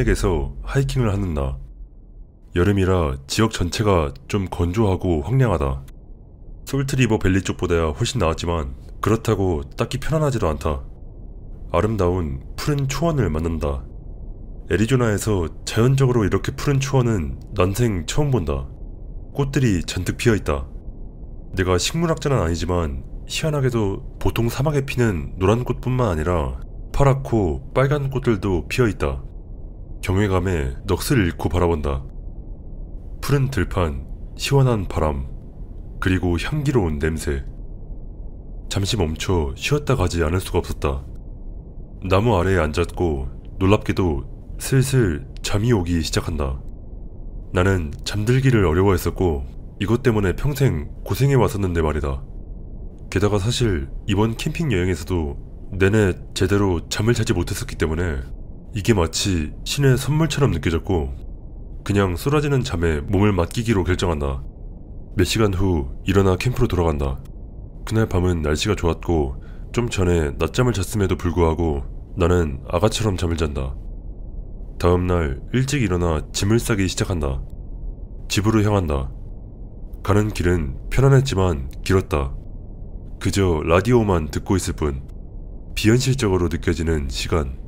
산맥에서 하이킹을 하는 나. 여름이라 지역 전체가 좀 건조하고 황량하다. 솔트리버 밸리 쪽보다야 훨씬 나았지만 그렇다고 딱히 편안하지도 않다. 아름다운 푸른 초원을 만난다. 애리조나에서 자연적으로 이렇게 푸른 초원은 난생 처음 본다. 꽃들이 잔뜩 피어있다. 내가 식물학자는 아니지만 희한하게도 보통 사막에 피는 노란 꽃뿐만 아니라 파랗고 빨간 꽃들도 피어있다. 경외감에 넋을 잃고 바라본다. 푸른 들판, 시원한 바람, 그리고 향기로운 냄새. 잠시 멈춰 쉬었다 가지 않을 수가 없었다. 나무 아래에 앉았고 놀랍게도 슬슬 잠이 오기 시작한다. 나는 잠들기를 어려워했었고 이것 때문에 평생 고생해 왔었는데 말이다. 게다가 사실 이번 캠핑 여행에서도 내내 제대로 잠을 자지 못했었기 때문에 이게 마치 신의 선물처럼 느껴졌고 그냥 쏟아지는 잠에 몸을 맡기기로 결정한다. 몇 시간 후 일어나 캠프로 돌아간다. 그날 밤은 날씨가 좋았고 좀 전에 낮잠을 잤음에도 불구하고 나는 아가처럼 잠을 잔다. 다음날 일찍 일어나 짐을 싸기 시작한다. 집으로 향한다. 가는 길은 편안했지만 길었다. 그저 라디오만 듣고 있을 뿐. 비현실적으로 느껴지는 시간.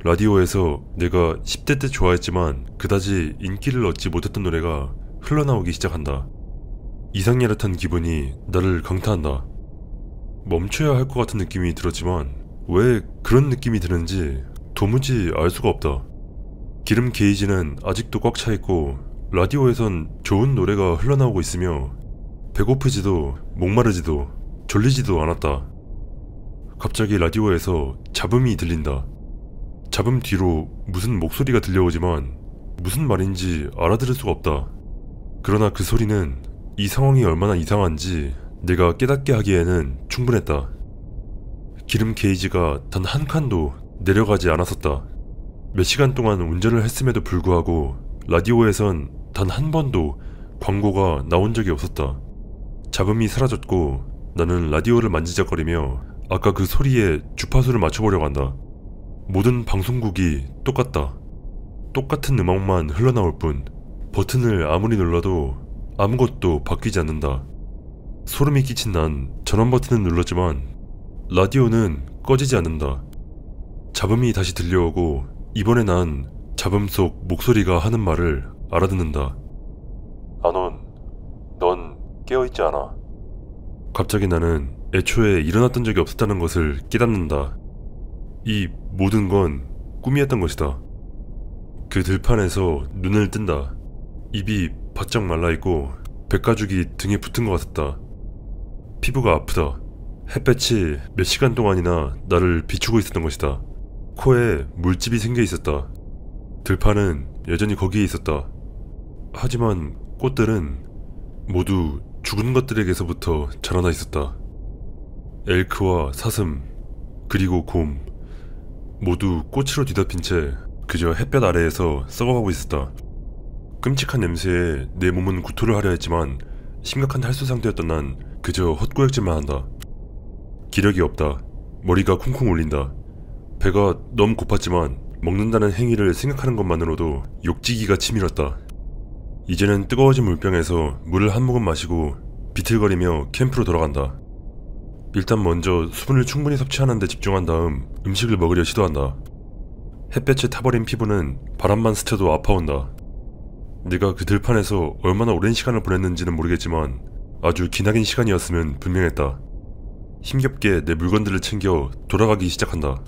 라디오에서 내가 10대 때 좋아했지만 그다지 인기를 얻지 못했던 노래가 흘러나오기 시작한다. 이상야릇한 기분이 나를 강타한다. 멈춰야 할 것 같은 느낌이 들었지만 왜 그런 느낌이 드는지 도무지 알 수가 없다. 기름 게이지는 아직도 꽉 차있고 라디오에선 좋은 노래가 흘러나오고 있으며 배고프지도 목마르지도 졸리지도 않았다. 갑자기 라디오에서 잡음이 들린다. 잡음 뒤로 무슨 목소리가 들려오지만 무슨 말인지 알아들을 수가 없다. 그러나 그 소리는 이 상황이 얼마나 이상한지 내가 깨닫게 하기에는 충분했다. 기름 게이지가 단 한 칸도 내려가지 않았었다. 몇 시간 동안 운전을 했음에도 불구하고 라디오에선 단 한 번도 광고가 나온 적이 없었다. 잡음이 사라졌고 나는 라디오를 만지작거리며 아까 그 소리에 주파수를 맞춰보려고 한다. 모든 방송국이 똑같다. 똑같은 음악만 흘러나올 뿐 버튼을 아무리 눌러도 아무것도 바뀌지 않는다. 소름이 끼친 난 전원 버튼을 눌렀지만 라디오는 꺼지지 않는다. 잡음이 다시 들려오고 이번에 난 잡음 속 목소리가 하는 말을 알아듣는다. 아논, 넌 깨어있지 않아. 갑자기 나는 애초에 일어났던 적이 없었다는 것을 깨닫는다. 이 모든 건 꿈이었던 것이다. 그 들판에서 눈을 뜬다. 입이 바짝 말라있고 백가죽이 등에 붙은 것 같았다. 피부가 아프다. 햇볕이 몇 시간 동안이나 나를 비추고 있었던 것이다. 코에 물집이 생겨 있었다. 들판은 여전히 거기에 있었다. 하지만 꽃들은 모두 죽은 것들에게서부터 자라나 있었다. 엘크와 사슴, 그리고 곰, 모두 꽃으로 뒤덮인 채 그저 햇볕 아래에서 썩어가고 있었다. 끔찍한 냄새에 내 몸은 구토를 하려 했지만 심각한 탈수 상태였던 난 그저 헛구역질만 한다. 기력이 없다. 머리가 쿵쿵 울린다. 배가 너무 고팠지만 먹는다는 행위를 생각하는 것만으로도 욕지기가 치밀었다. 이제는 뜨거워진 물병에서 물을 한 모금 마시고 비틀거리며 캠프로 돌아간다. 일단 먼저 수분을 충분히 섭취하는 데 집중한 다음 음식을 먹으려 시도한다. 햇볕에 타버린 피부는 바람만 스쳐도 아파온다. 내가 그 들판에서 얼마나 오랜 시간을 보냈는지는 모르겠지만 아주 기나긴 시간이었으면 분명했다. 힘겹게 내 물건들을 챙겨 돌아가기 시작한다.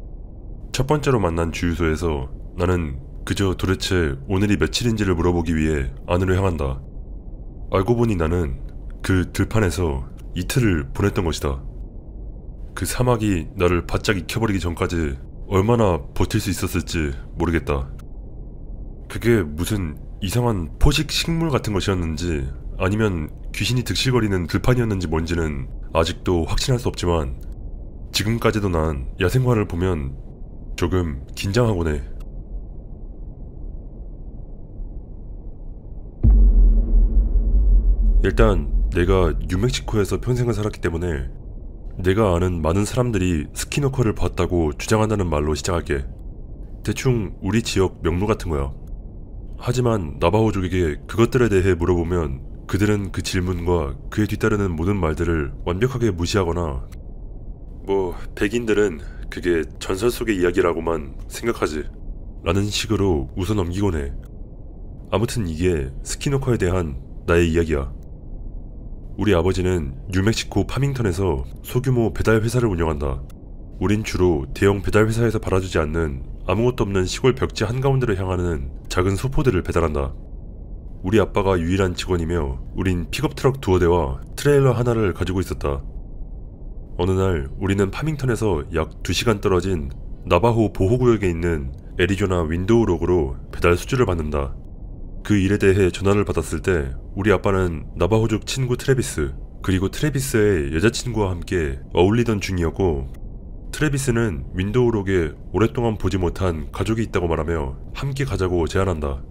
첫 번째로 만난 주유소에서 나는 그저 도대체 오늘이 며칠인지를 물어보기 위해 안으로 향한다. 알고 보니 나는 그 들판에서 이틀을 보냈던 것이다. 그 사막이 나를 바짝 익혀버리기 전까지 얼마나 버틸 수 있었을지 모르겠다. 그게 무슨 이상한 포식 식물 같은 것이었는지 아니면 귀신이 득실거리는 들판이었는지 뭔지는 아직도 확신할 수 없지만 지금까지도 난 야생화를 보면 조금 긴장하곤 해. 일단 내가 뉴멕시코에서 평생을 살았기 때문에 내가 아는 많은 사람들이 스키노커를 봤다고 주장한다는 말로 시작할게. 대충 우리 지역 명물 같은 거야. 하지만 나바호족에게 그것들에 대해 물어보면 그들은 그 질문과 그에 뒤따르는 모든 말들을 완벽하게 무시하거나 백인들은 그게 전설 속의 이야기라고만 생각하지 라는 식으로 웃어 넘기곤 해. 아무튼 이게 스키노커에 대한 나의 이야기야. 우리 아버지는 뉴멕시코 파밍턴에서 소규모 배달 회사를 운영한다. 우린 주로 대형 배달 회사에서 팔아주지 않는 아무것도 없는 시골 벽지 한가운데로 향하는 작은 소포들을 배달한다. 우리 아빠가 유일한 직원이며 우린 픽업트럭 2대와 트레일러 하나를 가지고 있었다. 어느 날 우리는 파밍턴에서 약 2시간 떨어진 나바호 보호구역에 있는 애리조나 윈도우록으로 배달 수주를 받는다. 그 일에 대해 전화를 받았을 때 우리 아빠는 나바호족 친구 트래비스 그리고 트래비스의 여자친구와 함께 어울리던 중이었고, 트래비스는 윈도우록에 오랫동안 보지 못한 가족이 있다고 말하며 함께 가자고 제안한다.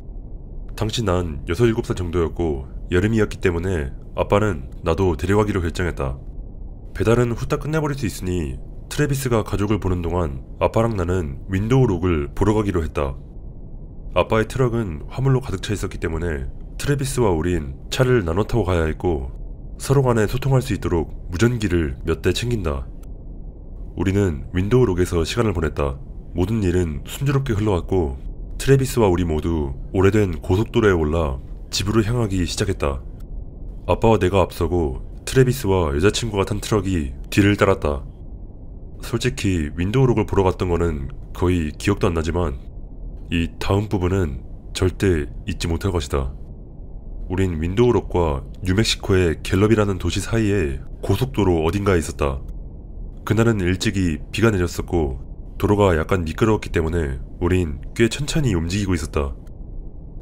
당시 난 6, 7살 정도였고 여름이었기 때문에 아빠는 나도 데려가기로 결정했다. 배달은 후딱 끝내버릴 수 있으니 트래비스가 가족을 보는 동안 아빠랑 나는 윈도우록을 보러 가기로 했다. 아빠의 트럭은 화물로 가득 차 있었기 때문에 트래비스와 우린 차를 나눠 타고 가야 했고, 서로 간에 소통할 수 있도록 무전기를 몇 대 챙긴다. 우리는 윈도우록에서 시간을 보냈다. 모든 일은 순조롭게 흘러갔고 트래비스와 우리 모두 오래된 고속도로에 올라 집으로 향하기 시작했다. 아빠와 내가 앞서고 트래비스와 여자친구가 탄 트럭이 뒤를 따랐다. 솔직히 윈도우록을 보러 갔던 거는 거의 기억도 안 나지만 이 다음 부분은 절대 잊지 못할 것이다. 우린 윈도우록과 뉴멕시코의 갤럽이라는 도시 사이에 고속도로 어딘가에 있었다. 그날은 일찍이 비가 내렸었고 도로가 약간 미끄러웠기 때문에 우린 꽤 천천히 움직이고 있었다.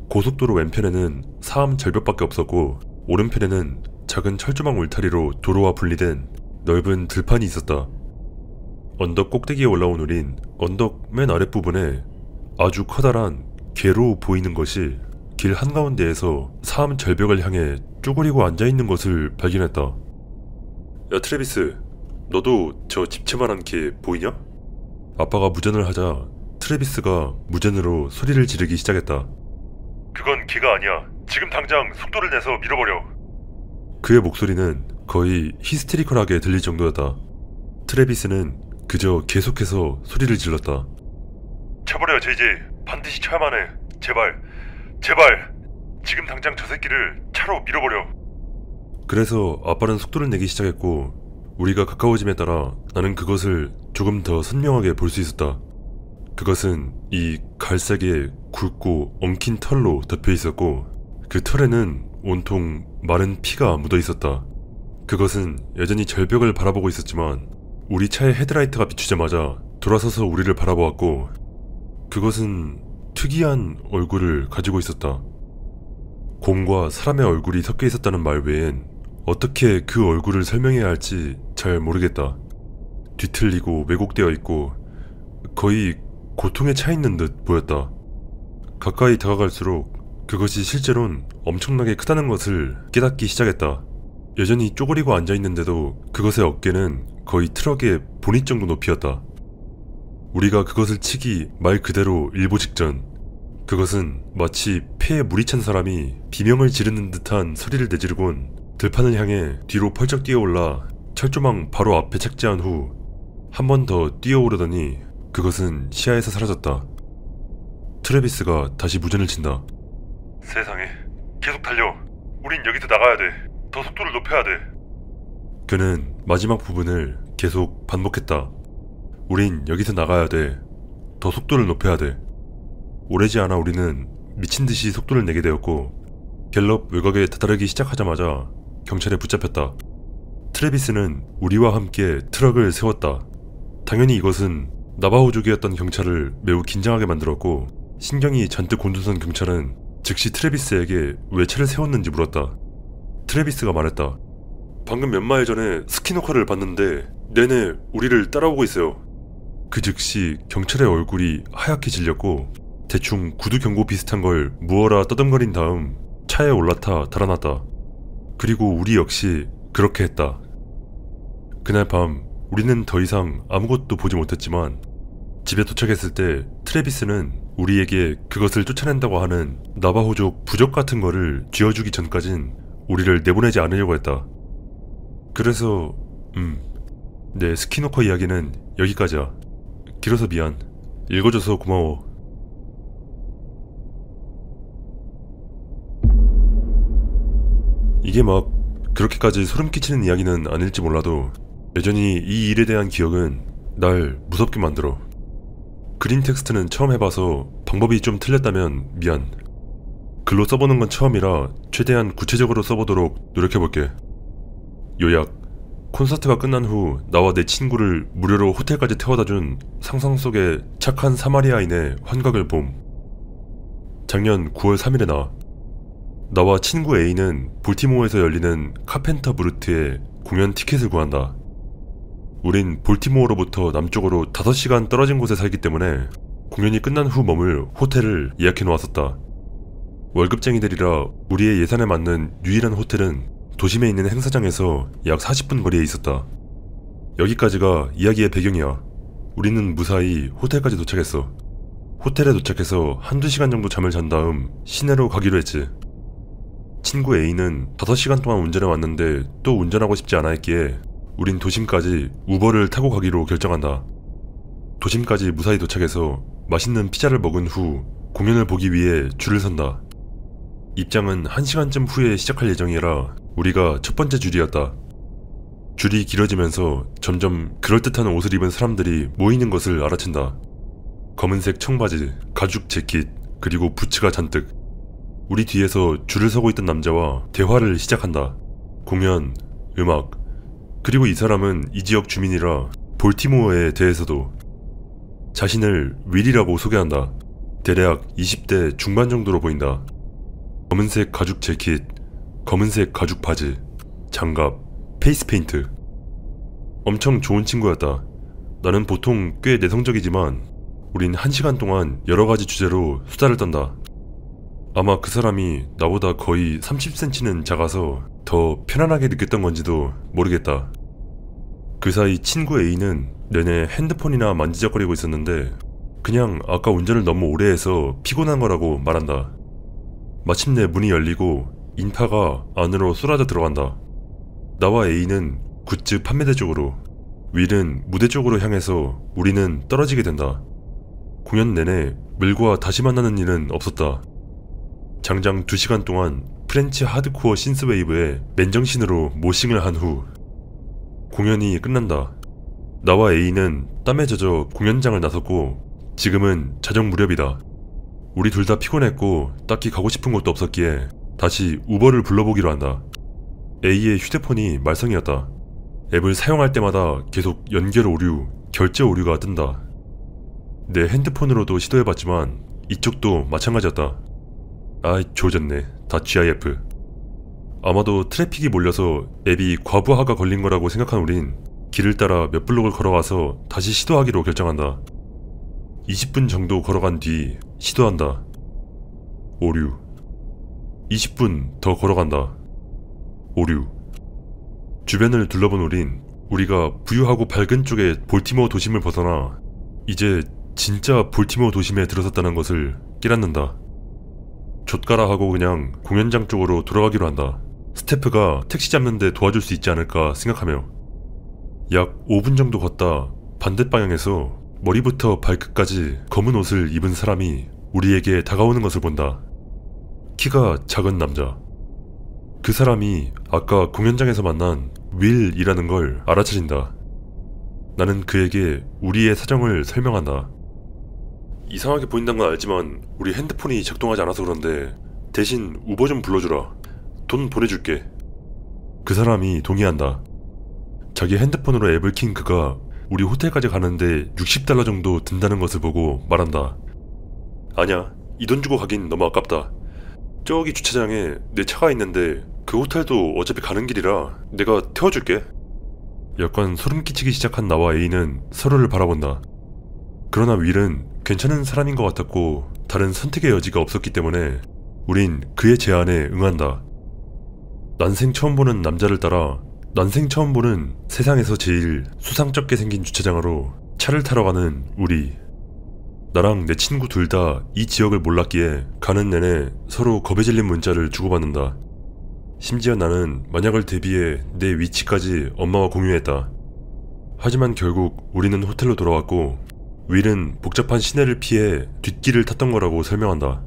고속도로 왼편에는 사암 절벽밖에 없었고 오른편에는 작은 철조망 울타리로 도로와 분리된 넓은 들판이 있었다. 언덕 꼭대기에 올라온 우린 언덕 맨 아랫부분에 아주 커다란 개로 보이는 것이 길 한가운데에서 사암 절벽을 향해 쪼그리고 앉아있는 것을 발견했다. 야 트래비스, 너도 저 집채만한 개 보이냐? 아빠가 무전을 하자 트래비스가 무전으로 소리를 지르기 시작했다. 그건 개가 아니야. 지금 당장 속도를 내서 밀어버려. 그의 목소리는 거의 히스테리컬하게 들릴 정도였다. 트래비스는 그저 계속해서 소리를 질렀다. 쳐버려 제이제. 반드시 쳐야만 해. 제발. 제발. 지금 당장 저 새끼를 차로 밀어버려. 그래서 아빠는 속도를 내기 시작했고 우리가 가까워짐에 따라 나는 그것을 조금 더 선명하게 볼 수 있었다. 그것은 이 갈색의 굵고 엉킨 털로 덮여 있었고 그 털에는 온통 마른 피가 묻어 있었다. 그것은 여전히 절벽을 바라보고 있었지만 우리 차의 헤드라이트가 비추자마자 돌아서서 우리를 바라보았고 그것은 특이한 얼굴을 가지고 있었다. 곰과 사람의 얼굴이 섞여 있었다는 말 외엔 어떻게 그 얼굴을 설명해야 할지 잘 모르겠다. 뒤틀리고 왜곡되어 있고 거의 고통에 차 있는 듯 보였다. 가까이 다가갈수록 그것이 실제로는 엄청나게 크다는 것을 깨닫기 시작했다. 여전히 쪼그리고 앉아있는데도 그것의 어깨는 거의 트럭의 보닛 정도 높이였다. 우리가 그것을 치기 말 그대로 일보 직전 그것은 마치 폐에 물이 찬 사람이 비명을 지르는 듯한 소리를 내지르곤 들판을 향해 뒤로 펄쩍 뛰어올라 철조망 바로 앞에 착지한 후 한 번 더 뛰어오르더니 그것은 시야에서 사라졌다. 트래비스가 다시 무전을 친다. 세상에, 계속 달려. 우린 여기서 나가야 돼. 더 속도를 높여야 돼. 그는 마지막 부분을 계속 반복했다. 우린 여기서 나가야 돼. 더 속도를 높여야 돼. 오래지 않아 우리는 미친듯이 속도를 내게 되었고 갤럽 외곽에 다다르기 시작하자마자 경찰에 붙잡혔다. 트래비스는 우리와 함께 트럭을 세웠다. 당연히 이것은 나바호족이었던 경찰을 매우 긴장하게 만들었고 신경이 잔뜩 곤두선 경찰은 즉시 트래비스에게 왜 차를 세웠는지 물었다. 트래비스가 말했다. 방금 몇 마일 전에 스키노커를 봤는데 내내 우리를 따라오고 있어요. 그 즉시 경찰의 얼굴이 하얗게 질렸고 대충 구두 경고 비슷한 걸 무어라 떠듬거린 다음 차에 올라타 달아났다. 그리고 우리 역시 그렇게 했다. 그날 밤 우리는 더 이상 아무것도 보지 못했지만 집에 도착했을 때 트래비스는 우리에게 그것을 쫓아낸다고 하는 나바호족 부적 같은 거를 쥐어주기 전까진 우리를 내보내지 않으려고 했다. 그래서 내 스키노커 이야기는 여기까지야. 길어서 미안. 읽어줘서 고마워. 이게 막 그렇게까지 소름 끼치는 이야기는 아닐지 몰라도 여전히 이 일에 대한 기억은 날 무섭게 만들어. 그린 텍스트는 처음 해봐서 방법이 좀 틀렸다면 미안. 글로 써보는 건 처음이라 최대한 구체적으로 써보도록 노력해볼게. 요약. 콘서트가 끝난 후 나와 내 친구를 무료로 호텔까지 태워다준 상상 속의 착한 사마리아인의 환각을 봄. 작년 9월 3일에 나와 친구 A는 볼티모어에서 열리는 카펜터 브루트의 공연 티켓을 구한다. 우린 볼티모어로부터 남쪽으로 5시간 떨어진 곳에 살기 때문에 공연이 끝난 후 머물 호텔을 예약해 놓았었다. 월급쟁이들이라 우리의 예산에 맞는 유일한 호텔은 도심에 있는 행사장에서 약 40분 거리에 있었다. 여기까지가 이야기의 배경이야. 우리는 무사히 호텔까지 도착했어. 호텔에 도착해서 한두 시간 정도 잠을 잔 다음 시내로 가기로 했지. 친구 A는 5시간 동안 운전해 왔는데 또 운전하고 싶지 않아 했기에 우린 도심까지 우버를 타고 가기로 결정한다. 도심까지 무사히 도착해서 맛있는 피자를 먹은 후 공연을 보기 위해 줄을 선다. 입장은 1시간쯤 후에 시작할 예정이라 우리가 첫 번째 줄이었다. 줄이 길어지면서 점점 그럴듯한 옷을 입은 사람들이 모이는 것을 알아챈다. 검은색 청바지, 가죽 재킷, 그리고 부츠가 잔뜩. 우리 뒤에서 줄을 서고 있던 남자와 대화를 시작한다. 공연, 음악, 그리고 이 사람은 이 지역 주민이라 볼티모어에 대해서도 자신을 윌이라고 소개한다. 대략 20대 중반 정도로 보인다. 검은색 가죽 재킷, 검은색 가죽 바지, 장갑, 페이스 페인트. 엄청 좋은 친구였다. 나는 보통 꽤 내성적이지만 우린 1시간 동안 여러가지 주제로 수다를 떤다. 아마 그 사람이 나보다 거의 30cm는 작아서 더 편안하게 느꼈던 건지도 모르겠다. 그 사이 친구 A는 내내 핸드폰이나 만지작거리고 있었는데 그냥 아까 운전을 너무 오래 해서 피곤한 거라고 말한다. 마침내 문이 열리고 인파가 안으로 쏟아져 들어간다. 나와 A는 굿즈 판매대 쪽으로, 윌은 무대 쪽으로 향해서 우리는 떨어지게 된다. 공연 내내 밀과 다시 만나는 일은 없었다. 장장 2시간 동안 프렌치 하드코어 신스웨이브에 맨정신으로 모싱을 한 후 공연이 끝난다. 나와 A는 땀에 젖어 공연장을 나섰고 지금은 저녁 무렵이다. 우리 둘 다 피곤했고 딱히 가고 싶은 곳도 없었기에 다시 우버를 불러보기로 한다. A의 휴대폰이 말썽이었다. 앱을 사용할 때마다 계속 연결 오류, 결제 오류가 뜬다. 내 핸드폰으로도 시도해봤지만 이쪽도 마찬가지였다. 아이 조졌네. 다 GIF. 아마도 트래픽이 몰려서 앱이 과부하가 걸린 거라고 생각한 우린 길을 따라 몇 블록을 걸어가서 다시 시도하기로 결정한다. 20분 정도 걸어간 뒤 시도한다. 오류. 20분 더 걸어간다. 오류. 주변을 둘러본 우린 우리가 부유하고 밝은 쪽의 볼티모어 도심을 벗어나 이제 진짜 볼티모어 도심에 들어섰다는 것을 깨닫는다. 좆가라 하고 그냥 공연장 쪽으로 돌아가기로 한다. 스태프가 택시 잡는데 도와줄 수 있지 않을까 생각하며 약 5분 정도 걷다 반대 방향에서 머리부터 발끝까지 검은 옷을 입은 사람이 우리에게 다가오는 것을 본다. 키가 작은 남자. 그 사람이 아까 공연장에서 만난 윌이라는 걸 알아차린다. 나는 그에게 우리의 사정을 설명한다. 이상하게 보인다는 건 알지만 우리 핸드폰이 작동하지 않아서 그런데 대신 우버 좀 불러주라. 돈 보내줄게. 그 사람이 동의한다. 자기 핸드폰으로 앱을 킨 그가 우리 호텔까지 가는데 $60 정도 든다는 것을 보고 말한다. 아냐, 이 돈 주고 가긴 너무 아깝다. 저기 주차장에 내 차가 있는데 그 호텔도 어차피 가는 길이라 내가 태워줄게. 약간 소름 끼치기 시작한 나와 A는 서로를 바라본다. 그러나 윌은 괜찮은 사람인 것 같았고 다른 선택의 여지가 없었기 때문에 우린 그의 제안에 응한다. 난생 처음 보는 남자를 따라 난생 처음 보는 세상에서 제일 수상쩍게 생긴 주차장으로 차를 타러 가는 우리. 나랑 내 친구 둘 다 이 지역을 몰랐기에 가는 내내 서로 겁에 질린 문자를 주고받는다. 심지어 나는 만약을 대비해 내 위치까지 엄마와 공유했다. 하지만 결국 우리는 호텔로 돌아왔고 윌은 복잡한 시내를 피해 뒷길을 탔던 거라고 설명한다.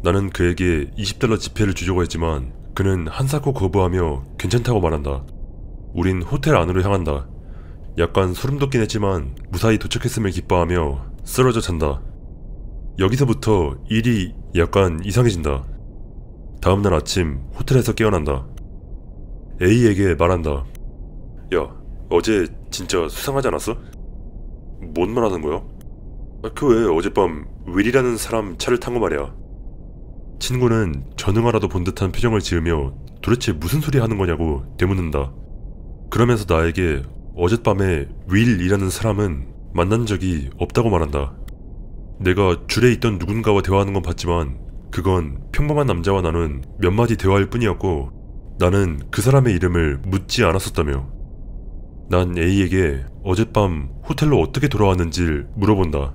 나는 그에게 $20 지폐를 주려고 했지만 그는 한사코 거부하며 괜찮다고 말한다. 우린 호텔 안으로 향한다. 약간 소름 돋긴 했지만 무사히 도착했음을 기뻐하며 쓰러져 잔다. 여기서부터 일이 약간 이상해진다. 다음날 아침 호텔에서 깨어난다. A에게 말한다. 야, 어제 진짜 수상하지 않았어? 뭔 말하는 거야? 그 왜 어젯밤 윌이라는 사람 차를 탄 거 말이야. 친구는 전응하라도 본 듯한 표정을 지으며 도대체 무슨 소리 하는 거냐고 되묻는다. 그러면서 나에게 어젯밤에 윌이라는 사람은 만난 적이 없다고 말한다. 내가 줄에 있던 누군가와 대화하는 건 봤지만 그건 평범한 남자와 나눈 몇 마디 대화일 뿐이었고 나는 그 사람의 이름을 묻지 않았었다며. 난 A에게 어젯밤 호텔로 어떻게 돌아왔는지를 물어본다.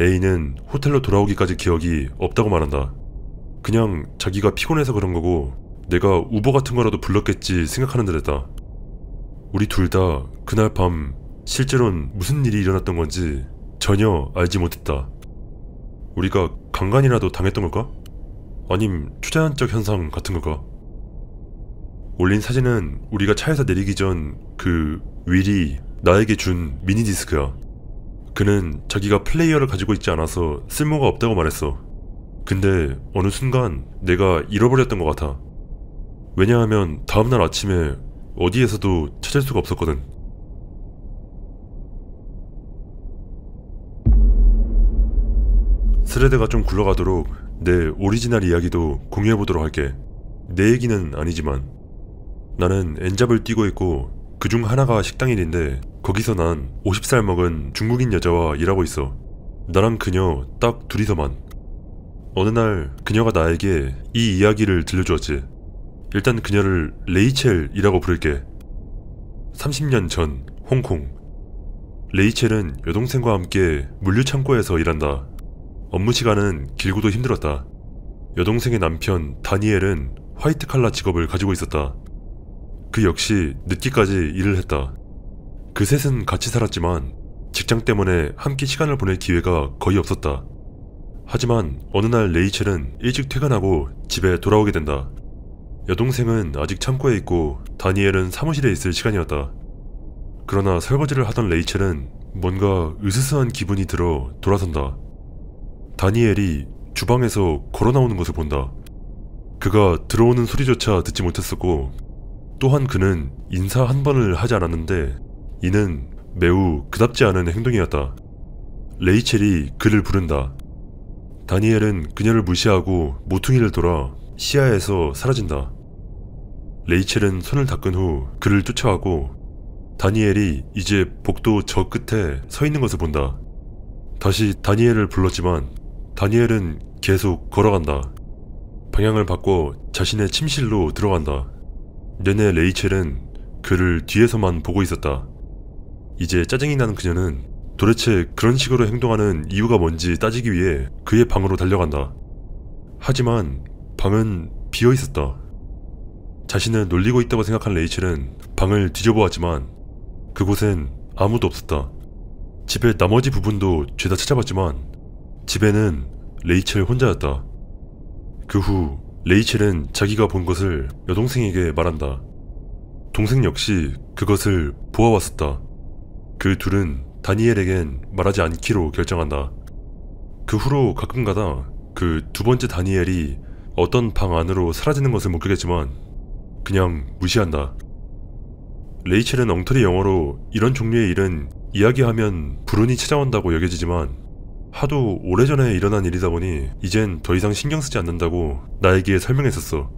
A는 호텔로 돌아오기까지 기억이 없다고 말한다. 그냥 자기가 피곤해서 그런 거고 내가 우버 같은 거라도 불렀겠지 생각하는 듯 했다. 우리 둘 다 그날 밤 실제로는 무슨 일이 일어났던 건지 전혀 알지 못했다. 우리가 강간이라도 당했던 걸까? 아님 초자연적 현상 같은 걸까? 올린 사진은 우리가 차에서 내리기 전 그 윌이 나에게 준 미니디스크야. 그는 자기가 플레이어를 가지고 있지 않아서 쓸모가 없다고 말했어. 근데 어느 순간 내가 잃어버렸던 것 같아. 왜냐하면 다음날 아침에 어디에서도 찾을 수가 없었거든. 스레드가 좀 굴러가도록 내 오리지널 이야기도 공유해보도록 할게. 내 얘기는 아니지만 나는 엔잡을 뛰고 있고 그중 하나가 식당 일인데 거기서 난 50살 먹은 중국인 여자와 일하고 있어. 나랑 그녀 딱 둘이서만. 어느 날 그녀가 나에게 이 이야기를 들려주었지. 일단 그녀를 레이첼이라고 부를게. 30년 전 홍콩. 레이첼은 여동생과 함께 물류창고에서 일한다. 업무 시간은 길고도 힘들었다. 여동생의 남편 다니엘은 화이트 칼라 직업을 가지고 있었다. 그 역시 늦게까지 일을 했다. 그 셋은 같이 살았지만 직장 때문에 함께 시간을 보낼 기회가 거의 없었다. 하지만 어느 날 레이첼은 일찍 퇴근하고 집에 돌아오게 된다. 여동생은 아직 창고에 있고 다니엘은 사무실에 있을 시간이었다. 그러나 설거지를 하던 레이첼은 뭔가 으스스한 기분이 들어 돌아선다. 다니엘이 주방에서 걸어 나오는 것을 본다. 그가 들어오는 소리조차 듣지 못했었고 또한 그는 인사 한 번을 하지 않았는데 이는 매우 그답지 않은 행동이었다. 레이첼이 그를 부른다. 다니엘은 그녀를 무시하고 모퉁이를 돌아 시야에서 사라진다. 레이첼은 손을 닦은 후 그를 쫓아가고 다니엘이 이제 복도 저 끝에 서 있는 것을 본다. 다시 다니엘을 불렀지만 다니엘은 계속 걸어간다. 방향을 바꿔 자신의 침실로 들어간다. 내내 레이첼은 그를 뒤에서만 보고 있었다. 이제 짜증이 나는 그녀는 도대체 그런 식으로 행동하는 이유가 뭔지 따지기 위해 그의 방으로 달려간다. 하지만 방은 비어 있었다. 자신을 놀리고 있다고 생각한 레이첼은 방을 뒤져보았지만 그곳엔 아무도 없었다. 집의 나머지 부분도 죄다 찾아봤지만 집에는 레이첼 혼자였다. 그 후 레이첼은 자기가 본 것을 여동생에게 말한다. 동생 역시 그것을 보아왔었다. 그 둘은 다니엘에겐 말하지 않기로 결정한다. 그 후로 가끔가다 그 두 번째 다니엘이 어떤 방 안으로 사라지는 것을 목격했지만 그냥 무시한다. 레이첼은 엉터리 영어로 이런 종류의 일은 이야기하면 불운이 찾아온다고 여겨지지만 하도 오래전에 일어난 일이다 보니 이젠 더 이상 신경 쓰지 않는다고 나에게 설명했었어.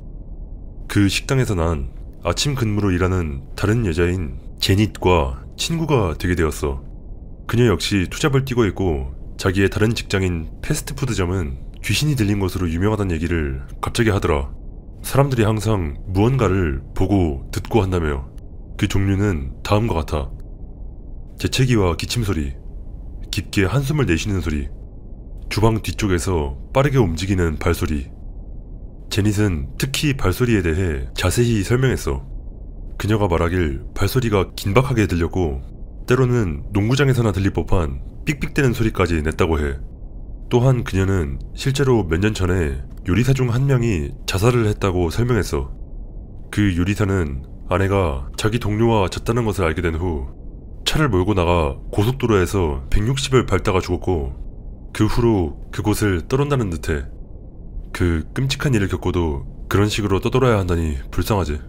그 식당에서 난 아침 근무로 일하는 다른 여자인 제닛과 친구가 되게 되었어. 그녀 역시 투잡을 뛰고 있고 자기의 다른 직장인 패스트푸드점은 귀신이 들린 것으로 유명하다는 얘기를 갑자기 하더라. 사람들이 항상 무언가를 보고 듣고 한다며. 그 종류는 다음과 같아. 재채기와 기침소리, 깊게 한숨을 내쉬는 소리, 주방 뒤쪽에서 빠르게 움직이는 발소리. 제닛은 특히 발소리에 대해 자세히 설명했어. 그녀가 말하길 발소리가 긴박하게 들렸고 때로는 농구장에서나 들릴 법한 삑삑대는 소리까지 냈다고 해. 또한 그녀는 실제로 몇 년 전에 요리사 중 한 명이 자살을 했다고 설명했어. 그 요리사는 아내가 자기 동료와 잤다는 것을 알게 된 후 차를 몰고 나가 고속도로에서 160을 밟다가 죽었고 그 후로 그곳을 떠난다는 듯해. 그 끔찍한 일을 겪고도 그런 식으로 떠돌아야 한다니 불쌍하지.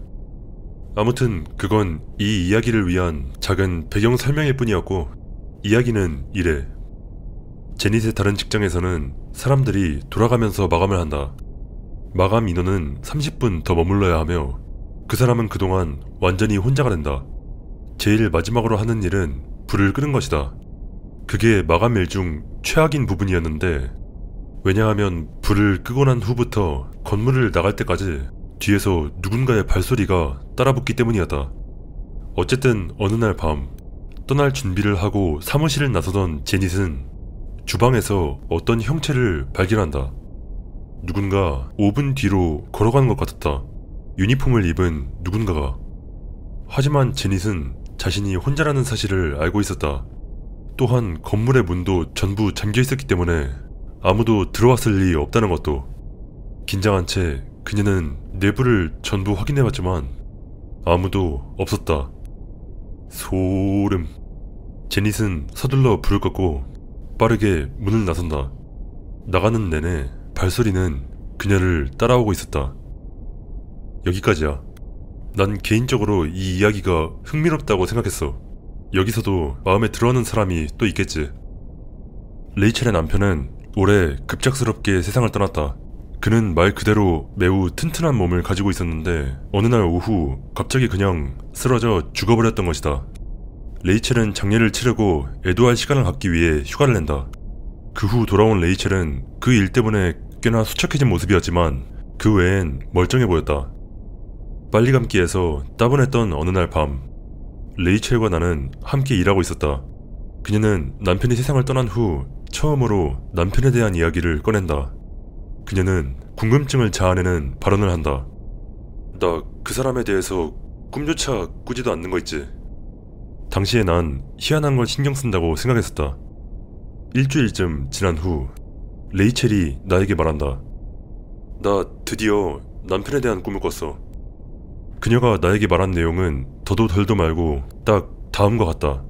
아무튼 그건 이 이야기를 위한 작은 배경 설명일 뿐이었고 이야기는 이래. 제닛의 다른 직장에서는 사람들이 돌아가면서 마감을 한다. 마감 인원은 30분 더 머물러야 하며 그 사람은 그동안 완전히 혼자가 된다. 제일 마지막으로 하는 일은 불을 끄는 것이다. 그게 마감 일 중 최악인 부분이었는데 왜냐하면 불을 끄고 난 후부터 건물을 나갈 때까지 뒤에서 누군가의 발소리가 따라붙기 때문이었다. 어쨌든 어느 날 밤 떠날 준비를 하고 사무실을 나서던 제닛은 주방에서 어떤 형체를 발견한다. 누군가 5분 뒤로 걸어가는 것 같았다. 유니폼을 입은 누군가가. 하지만 제닛은 자신이 혼자라는 사실을 알고 있었다. 또한 건물의 문도 전부 잠겨 있었기 때문에 아무도 들어왔을 리 없다는 것도. 긴장한 채 그녀는 내부를 전부 확인해봤지만 아무도 없었다. 소름. 제닛은 서둘러 불을 껐고 빠르게 문을 나선다. 나가는 내내 발소리는 그녀를 따라오고 있었다. 여기까지야. 난 개인적으로 이 이야기가 흥미롭다고 생각했어. 여기서도 마음에 들어하는 사람이 또 있겠지. 레이첼의 남편은 올해 급작스럽게 세상을 떠났다. 그는 말 그대로 매우 튼튼한 몸을 가지고 있었는데 어느 날 오후 갑자기 그냥 쓰러져 죽어버렸던 것이다. 레이첼은 장례를 치르고 애도할 시간을 갖기 위해 휴가를 낸다. 그 후 돌아온 레이첼은 그 일 때문에 꽤나 수척해진 모습이었지만 그 외엔 멀쩡해 보였다. 빨리감기에서 따분했던 어느 날 밤 레이첼과 나는 함께 일하고 있었다. 그녀는 남편이 세상을 떠난 후 처음으로 남편에 대한 이야기를 꺼낸다. 그녀는 궁금증을 자아내는 발언을 한다. 나 그 사람에 대해서 꿈조차 꾸지도 않는 거 있지. 당시에 난 희한한 걸 신경 쓴다고 생각했었다. 일주일쯤 지난 후 레이첼이 나에게 말한다. 나 드디어 남편에 대한 꿈을 꿨어. 그녀가 나에게 말한 내용은 더도 덜도 말고 딱 다음과 같다.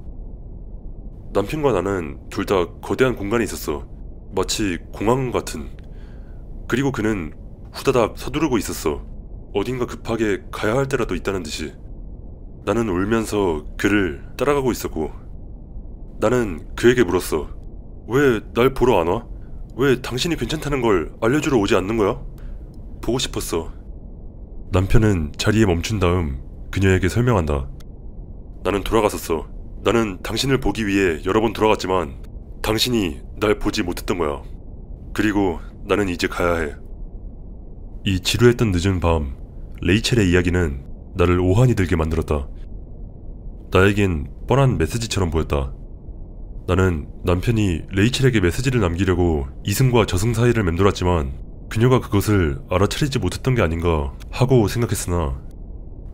남편과 나는 둘 다 거대한 공간에 있었어. 마치 공항 같은. 그리고 그는 후다닥 서두르고 있었어. 어딘가 급하게 가야 할 때라도 있다는 듯이. 나는 울면서 그를 따라가고 있었고 나는 그에게 물었어. 왜 날 보러 안 와? 왜 당신이 괜찮다는 걸 알려주러 오지 않는 거야? 보고 싶었어. 남편은 자리에 멈춘 다음 그녀에게 설명한다. 나는 돌아갔었어. 나는 당신을 보기 위해 여러 번 돌아갔지만 당신이 날 보지 못했던 거야. 그리고 나는 이제 가야 해. 이 지루했던 늦은 밤 레이첼의 이야기는 나를 오한이 들게 만들었다. 나에겐 뻔한 메시지처럼 보였다. 나는 남편이 레이첼에게 메시지를 남기려고 이승과 저승 사이를 맴돌았지만 그녀가 그것을 알아차리지 못했던 게 아닌가 하고 생각했으나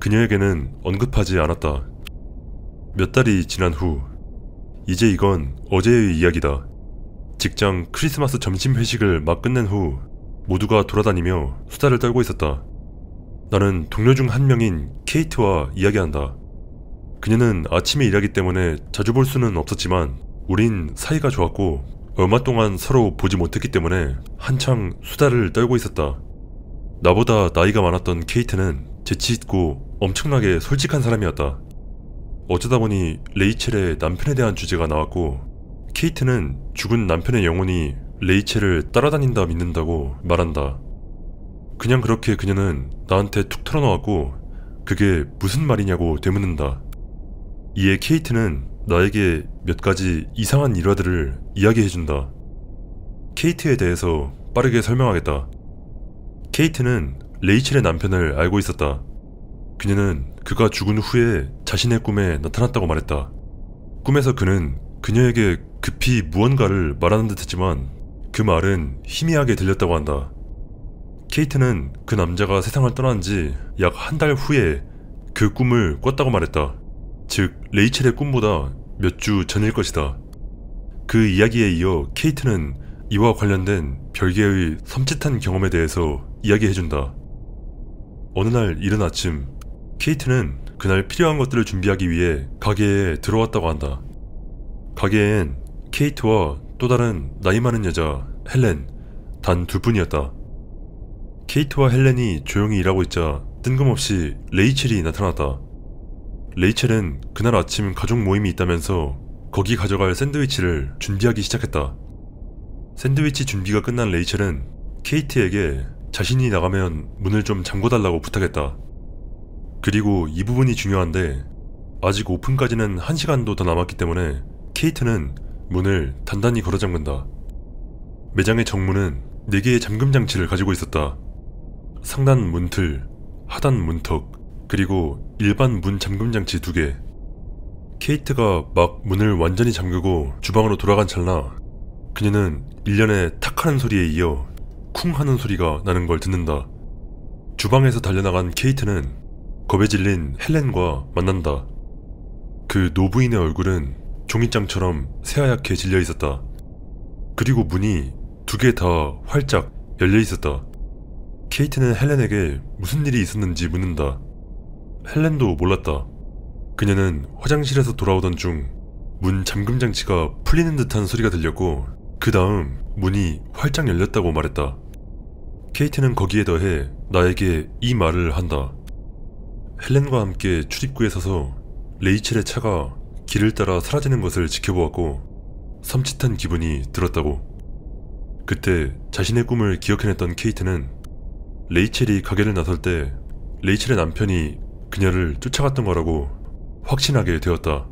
그녀에게는 언급하지 않았다. 몇 달이 지난 후 이제 이건 어제의 이야기다. 직장 크리스마스 점심 회식을 막 끝낸 후 모두가 돌아다니며 수다를 떨고 있었다. 나는 동료 중 한 명인 케이트와 이야기한다. 그녀는 아침에 일하기 때문에 자주 볼 수는 없었지만 우린 사이가 좋았고 얼마 동안 서로 보지 못했기 때문에 한창 수다를 떨고 있었다. 나보다 나이가 많았던 케이트는 재치있고 엄청나게 솔직한 사람이었다. 어쩌다 보니 레이첼의 남편에 대한 주제가 나왔고 케이트는 죽은 남편의 영혼이 레이첼을 따라다닌다 믿는다고 말한다. 그냥 그렇게 그녀는 나한테 툭 털어놓았고 그게 무슨 말이냐고 되묻는다. 이에 케이트는 나에게 몇 가지 이상한 일화들을 이야기해준다. 케이트에 대해서 빠르게 설명하겠다. 케이트는 레이첼의 남편을 알고 있었다. 그녀는 그가 죽은 후에 자신의 꿈에 나타났다고 말했다. 꿈에서 그는 그녀에게 급히 무언가를 말하는 듯 했지만 그 말은 희미하게 들렸다고 한다. 케이트는 그 남자가 세상을 떠난 지 약 한 달 후에 그 꿈을 꿨다고 말했다. 즉 레이첼의 꿈보다 몇 주 전일 것이다. 그 이야기에 이어 케이트는 이와 관련된 별개의 섬찟한 경험에 대해서 이야기해준다. 어느 날 이른 아침, 케이트는 그날 필요한 것들을 준비하기 위해 가게에 들어왔다고 한다. 가게엔 케이트와 또 다른 나이 많은 여자 헬렌, 단 두 분이었다. 케이트와 헬렌이 조용히 일하고 있자 뜬금없이 레이첼이 나타났다. 레이첼은 그날 아침 가족 모임이 있다면서 거기 가져갈 샌드위치를 준비하기 시작했다. 샌드위치 준비가 끝난 레이첼은 케이트에게 자신이 나가면 문을 좀 잠궈달라고 부탁했다. 그리고 이 부분이 중요한데 아직 오픈까지는 1시간도 더 남았기 때문에 케이트는 문을 단단히 걸어 잠근다. 매장의 정문은 4개의 잠금 장치를 가지고 있었다. 상단 문틀, 하단 문턱, 그리고 일반 문 잠금 장치 2개. 케이트가 막 문을 완전히 잠그고 주방으로 돌아간 찰나 그녀는 일련의 탁 하는 소리에 이어 쿵 하는 소리가 나는 걸 듣는다. 주방에서 달려나간 케이트는 겁에 질린 헬렌과 만난다. 그 노부인의 얼굴은 종이장처럼 새하얗게 질려 있었다. 그리고 문이 2개 다 활짝 열려 있었다. 케이트는 헬렌에게 무슨 일이 있었는지 묻는다. 헬렌도 몰랐다. 그녀는 화장실에서 돌아오던 중 문 잠금 장치가 풀리는 듯한 소리가 들렸고 그 다음 문이 활짝 열렸다고 말했다. 케이트는 거기에 더해 나에게 이 말을 한다. 헬렌과 함께 출입구에 서서 레이첼의 차가 길을 따라 사라지는 것을 지켜보았고 섬찟한 기분이 들었다고. 그때 자신의 꿈을 기억해냈던 케이트는 레이첼이 가게를 나설 때 레이첼의 남편이 그녀를 쫓아갔던 거라고 확신하게 되었다.